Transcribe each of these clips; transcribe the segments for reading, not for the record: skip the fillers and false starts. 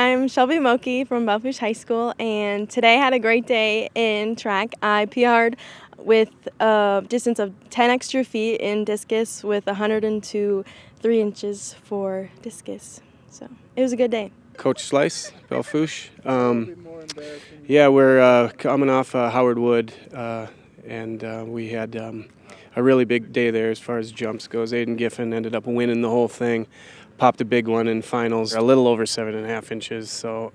I'm Shelby Moki from Belle Fourche High School, and today I had a great day in track. I PR'd with a distance of 10 extra feet in discus with 102 3 inches for discus. So it was a good day. Coach Slice, Belle Fourche. Yeah, we're coming off Howard Wood, and we had a really big day there as far as jumps goes. Aiden Giffen ended up winning the whole thing, popped a big one in finals, a little over 7.5 inches. So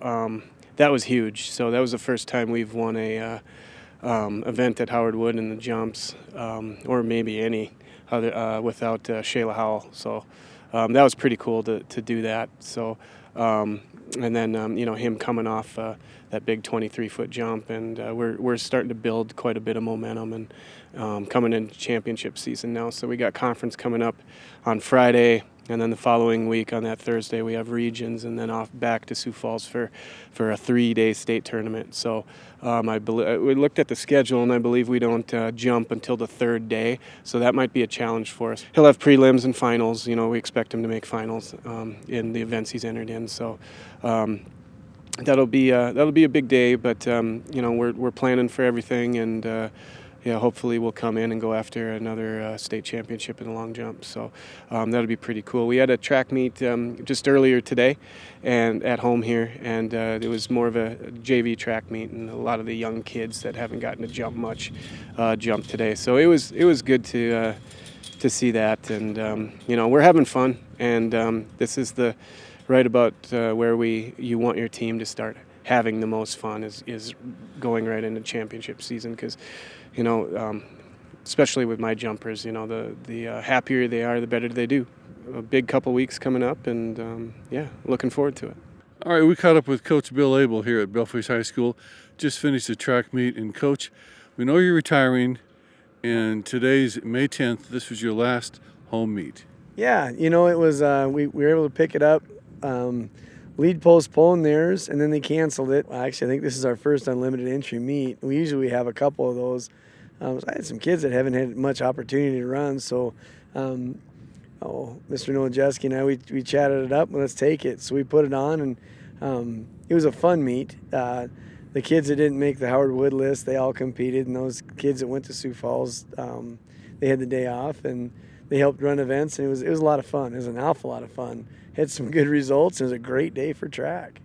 that was huge. So that was the first time we've won a event at Howard Wood in the jumps, or maybe any other without Shayla Howell. So that was pretty cool to do that. So. And then him coming off that big 23-foot jump, and we're starting to build quite a bit of momentum, and coming into championship season now. So we got conference coming up on Friday, and then the following week on that Thursday we have regions, and then off back to Sioux Falls for a 3-day state tournament. So we looked at the schedule, and I believe we don't jump until the third day, so that might be a challenge for us. He'll have prelims and finals. We expect him to make finals in the events he's entered in. So that'll be a big day, but we're planning for everything, and hopefully we'll come in and go after another state championship in the long jump. So that'll be pretty cool. We had a track meet just earlier today, and at home here, and it was more of a JV track meet, and a lot of the young kids that haven't gotten to jump much jumped today. So it was good to see that, and we're having fun, and this is the right about where you want your team to start having the most fun is going right into championship season, because especially with my jumpers, the happier they are, the better they do. A big couple weeks coming up, and looking forward to it. All right, we caught up with Coach Bill Abel here at Belle Fourche High School. Just finished the track meet, and Coach, we know you're retiring, and today's May 10th. This was your last home meet. Yeah, it was we were able to pick it up. Lead postponed theirs, and then they canceled it. Actually, I think this is our first unlimited entry meet. We usually have a couple of those. So I had some kids that haven't had much opportunity to run, so Mr. Nowajewski and I, we chatted it up, and let's take it. So we put it on, and it was a fun meet. The kids that didn't make the Howard Wood list, they all competed, and those kids that went to Sioux Falls, they had the day off, and they helped run events, and it was a lot of fun. It was an awful lot of fun. Had some good results. It was a great day for track.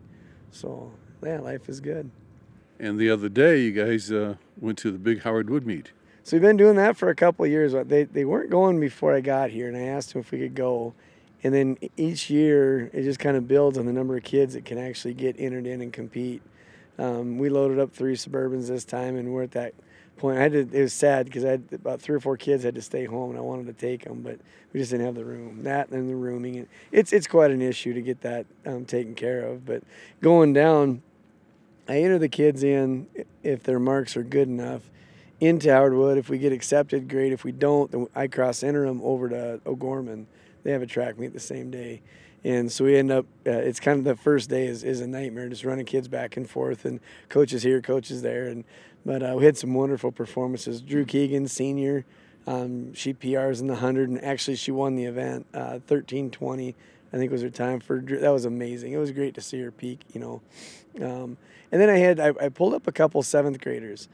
So, yeah, life is good. And the other day, you guys went to the big Howard Wood meet. So we've been doing that for a couple of years. They weren't going before I got here, and I asked them if we could go. And then each year, it just kind of builds on the number of kids that can actually get entered in and compete. We loaded up 3 Suburbans this time, and we're at that point. It was sad because I had about 3 or 4 kids had to stay home, and I wanted to take them, but we just didn't have the room. That and the rooming, it's quite an issue to get that taken care of. But going down, I enter the kids in if their marks are good enough into Howard Wood. If we get accepted, great. If we don't, then I cross-enter them over to O'Gorman. They have a track meet the same day. And so we end up, it's kind of the first day is a nightmare, just running kids back and forth, and coaches here, coaches there. But we had some wonderful performances. Drew Keegan, senior, she PRs in the 100, and actually she won the event, 13:20, I think was her time for Drew. That was amazing. It was great to see her peak, And then I pulled up a couple 7th graders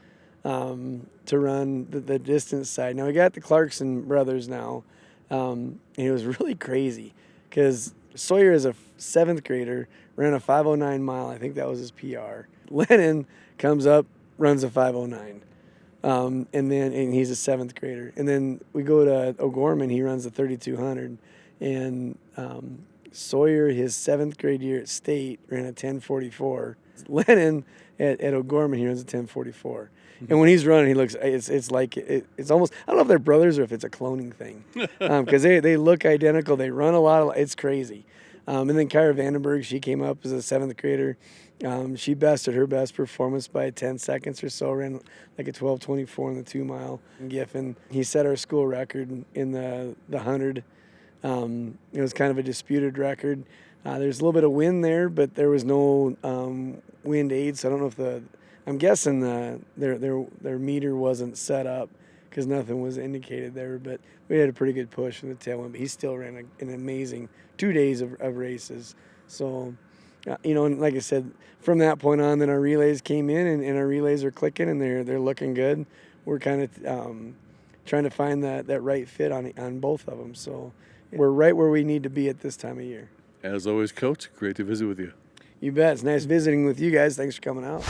to run the distance side. Now we got the Clarkson brothers now, and it was really crazy because Sawyer is a 7th grader, ran a 5:09 mile. I think that was his PR. Lennon comes up, runs a 5:09, and he's a 7th grader. And then we go to O'Gorman. He runs a 3200, and Sawyer, his 7th grade year at state, ran a 10:44. Lennon at O'Gorman, he runs a 10:44. And when he's running, he looks. It's like it's almost. I don't know if they're brothers or if it's a cloning thing, because they look identical. They run a lot. It's crazy. And then Kyra Vandenberg, she came up as a 7th grader. She bested her best performance by 10 seconds or so. Ran like a 12:24 in the 2 mile. Giffen, he set our school record in the 100. It was kind of a disputed record. There's a little bit of wind there, but there was no wind aid, so I don't know if I'm guessing their meter wasn't set up because nothing was indicated there, but we had a pretty good push from the tailwind. But he still ran an amazing 2 days of races. So And like I said, from that point on, then our relays came in, and our relays are clicking, and they're looking good. We're kind of trying to find that right fit on both of them. So we're right where we need to be at this time of year. As always, Coach, great to visit with you. You bet. It's nice visiting with you guys. Thanks for coming out.